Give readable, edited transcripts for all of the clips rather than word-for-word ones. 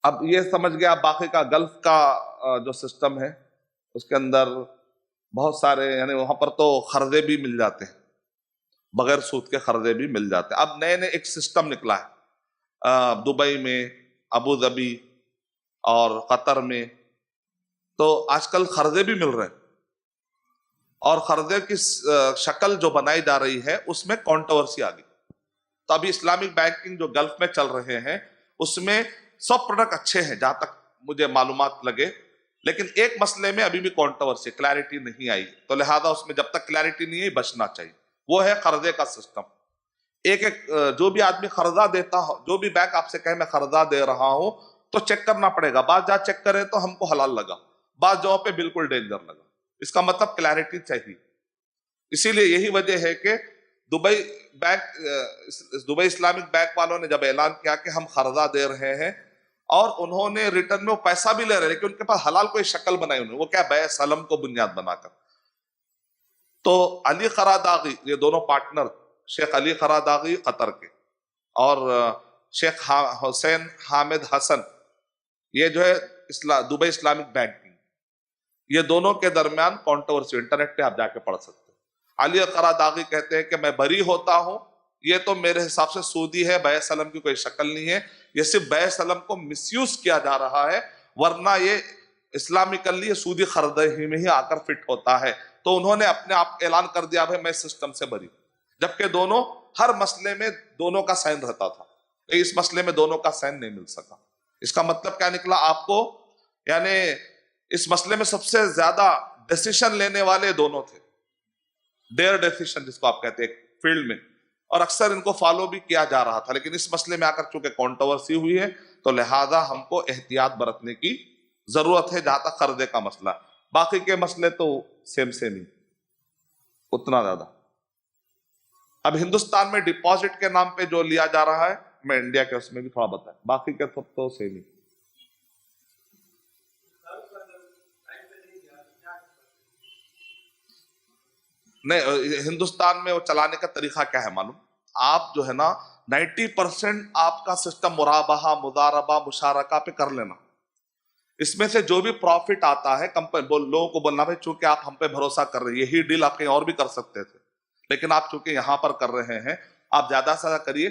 اب یہ سمجھ گیا باقی کا گلف کا جو سسٹم ہے اس کے اندر بہت سارے، یعنی وہاں پر تو قرضے بھی مل جاتے ہیں، بغیر سود کے قرضے بھی مل جاتے ہیں۔ اب نئے نئے ایک سسٹم نکلا ہے دبئی میں، ابو ظبی اور قطر میں، تو آج کل قرضے بھی مل رہے ہیں، اور قرضے کی شکل جو بنائی جا رہی ہے اس میں کنٹروورسی آ گئی۔ تو ابھی اسلامک بینکنگ جو گلف میں چل رہے ہیں اس میں سب پروڈکٹ اچھے ہیں جہاں تک مجھے معلومات لگے، لیکن ایک مسئلے میں ابھی بھی کنٹروورسی، کلیئرٹی نہیں آئی، تو لہذا اس میں جب تک کلیئرٹی نہیں ہے بچنا چاہیے۔ وہ ہے قرضے کا سسٹم۔ ایک جو بھی آدمی قرضہ دیتا ہو، جو بھی بینک آپ سے کہے میں قرضہ دے رہا ہوں، تو چیک کرنا پڑے گا۔ بعض جہاں چیک کرے تو ہم کو حلال لگا، بعض جگہوں پہ بالکل ڈینجر لگا۔ اس کا مطلب کلیئرٹی چاہیے۔ اسی لیے یہی وجہ ہے کہ دبئی اسلامک بینک والوں نے جب اعلان کیا کہ ہم قرضہ دے رہے ہیں، اور انہوں نے ریٹرن میں وہ پیسہ بھی لے رہے ہیں، لیکن ان کے پاس حلال کوئی شکل بنائی انہوں نے، وہ کیا، بیع سلم کو بنیاد بنا کر۔ تو علی قراداغی، یہ دونوں پارٹنر، شیخ علی قراداغی قطر کے اور شیخ حسین حامد حسن، یہ جو ہے دبئی اسلامک بینکنگ، یہ دونوں کے درمیان کنٹروورسی، انٹرنیٹ پہ آپ جا کے پڑھ سکتے ہیں۔ علی قراداغی کہتے ہیں کہ میں بری ہوتا ہوں، یہ تو میرے حساب سے سودی ہے، بیع سلم کی کوئی شکل نہیں ہے، یہ صرف بیع سلم کو مس یوز کیا جا رہا ہے، ورنہ یہ اسلامکلی یہ سودی قرضے ہی میں ہی آ کر فٹ ہوتا ہے۔ تو انہوں نے اپنے آپ اعلان کر دیا ہے میں سسٹم سے بری، جبکہ دونوں ہر مسئلے میں دونوں کا سائن رہتا تھا، اس مسئلے میں دونوں کا سائن نہیں مل سکا۔ اس کا مطلب کیا نکلا آپ کو، یعنی اس مسئلے میں سب سے زیادہ ڈیسیشن لینے والے دونوں تھے، ڈیئر ڈیسیشن جس کو آپ کہتے ہیں فیلڈ میں، اور اکثر ان کو فالو بھی کیا جا رہا تھا، لیکن اس مسئلے میں آ کر چونکہ کنٹروورسی ہوئی ہے تو لہذا ہم کو احتیاط برتنے کی ضرورت ہے جہاں تک قرضے کا مسئلہ۔ باقی کے مسئلے تو سیم ہی اتنا زیادہ۔ اب ہندوستان میں ڈپازٹ کے نام پہ جو لیا جا رہا ہے، میں انڈیا کے اس میں بھی تھوڑا بتائیں، باقی کے سب تو سیم ہی۔ نہیں، ہندوستان میں وہ چلانے کا طریقہ کیا ہے معلوم؟ آپ جو ہے نا 90% آپ کا سسٹم مرابحہ، مضاربہ، مشارکہ پہ کر لینا۔ اس میں سے جو بھی پروفٹ آتا ہے لوگوں کو بولنا بھائی چونکہ آپ ہم پہ بھروسہ کر رہے ہیں، یہی ڈیل آپ کہیں اور بھی کر سکتے تھے، لیکن آپ چونکہ یہاں پر کر رہے ہیں، آپ زیادہ سے زیادہ کریے۔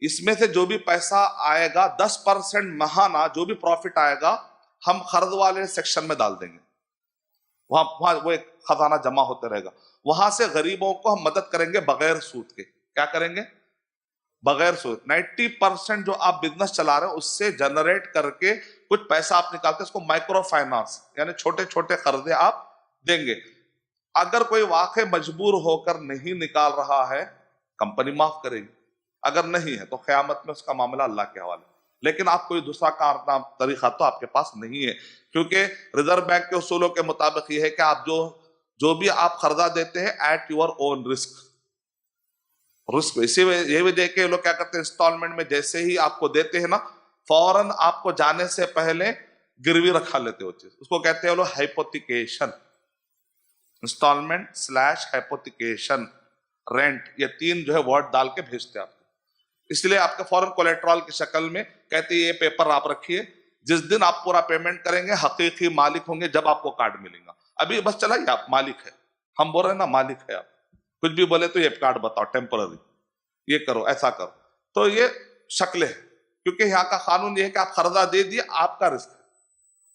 اس میں سے جو بھی پیسہ آئے گا 10% ماہانہ جو بھی پروفٹ آئے گا ہم قرض والے سیکشن میں ڈال دیں گے، وہاں وہ ایک خزانہ جمع ہوتے رہے گا، وہاں سے غریبوں کو ہم مدد کریں گے بغیر سود کے۔ کیا کریں گے؟ بغیر سود۔ 90% جو آپ بزنس چلا رہے ہیں اس سے جنریٹ کر کے کچھ پیسہ آپ نکالتے ہیں، اس کو مائکرو فائنانس یعنی چھوٹے چھوٹے قرضے آپ دیں گے۔ اگر کوئی واقع مجبور ہو کر نہیں نکال رہا ہے کمپنی معاف کرے گی، اگر نہیں ہے تو قیامت میں اس کا معاملہ اللہ کے حوالے۔ لیکن آپ کوئی دوسرا طریقہ تو آپ کے پاس نہیں ہے، کیونکہ ریزرو بینک کے اصولوں کے مطابق یہ ہے کہ آپ جو بھی آپ قرضہ دیتے ہیں ایٹ یور اون رسک، اسی یہ وجہ کہ لوگ کیا کرتے ہیں انسٹالمنٹ میں جیسے ہی آپ کو دیتے ہیں نا فوراً آپ کو جانے سے پہلے گروی رکھا لیتے ہو چیز، اس کو کہتے ہیں لوگ ہائپوتھیکیشن، انسٹالمنٹ / ہائپوتھیکیشن، رینٹ، یہ 3 جو ہے ورڈ ڈال کے بھیجتے ہیں آپ کو۔ اس لیے آپ کے فوراً کولیٹرال کی شکل میں کہتے ہیں یہ پیپر آپ رکھیے، جس دن آپ پورا پیمنٹ کریں گے حقیقی مالک ہوں گے جب آپ کو کارڈ ملے گا۔ ابھی بس چلا یہ آپ مالک ہے، ہم بول رہے ہیں نا مالک ہے آپ، کچھ بھی بولے تو یہ کارڈ بتاؤ ٹیمپرری، یہ کرو ایسا کرو، تو یہ شکلیں ہیں، کیونکہ یہاں کا قانون یہ ہے کہ آپ قرضہ دے دیے، آپ کا رزق ہے،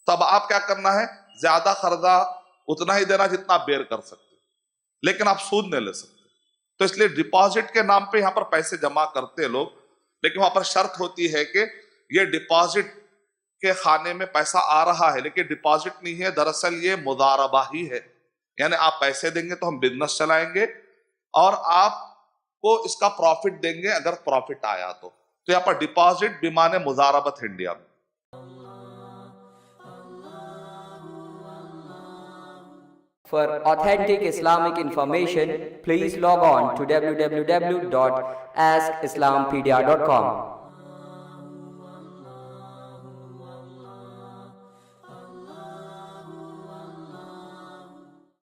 تو اب آپ کیا کرنا ہے، زیادہ قرضہ اتنا ہی دینا جتنا آپ بیئر کر سکتے، لیکن آپ سود نہیں لے سکتے۔ تو اس لیے ڈپازٹ کے نام پہ یہاں پر پیسے جمع کرتے لوگ، لیکن وہاں پر شرط ہوتی ہے کہ یہ ڈپازٹ کے خانے میں پیسہ آ رہا ہے، لیکن ڈپازٹ نہیں ہے، دراصل یہ مضاربہ ہی ہے، یعنی آپ پیسے دیں گے تو ہم بزنس چلائیں گے اور آپ کو اس کا پروفٹ دیں گے اگر پروفٹ آیا تو یہاں پر ڈپازٹ بمانے مضاربت انڈیا میں۔ For authentic Islamic information, please log on to www.askislampedia.com.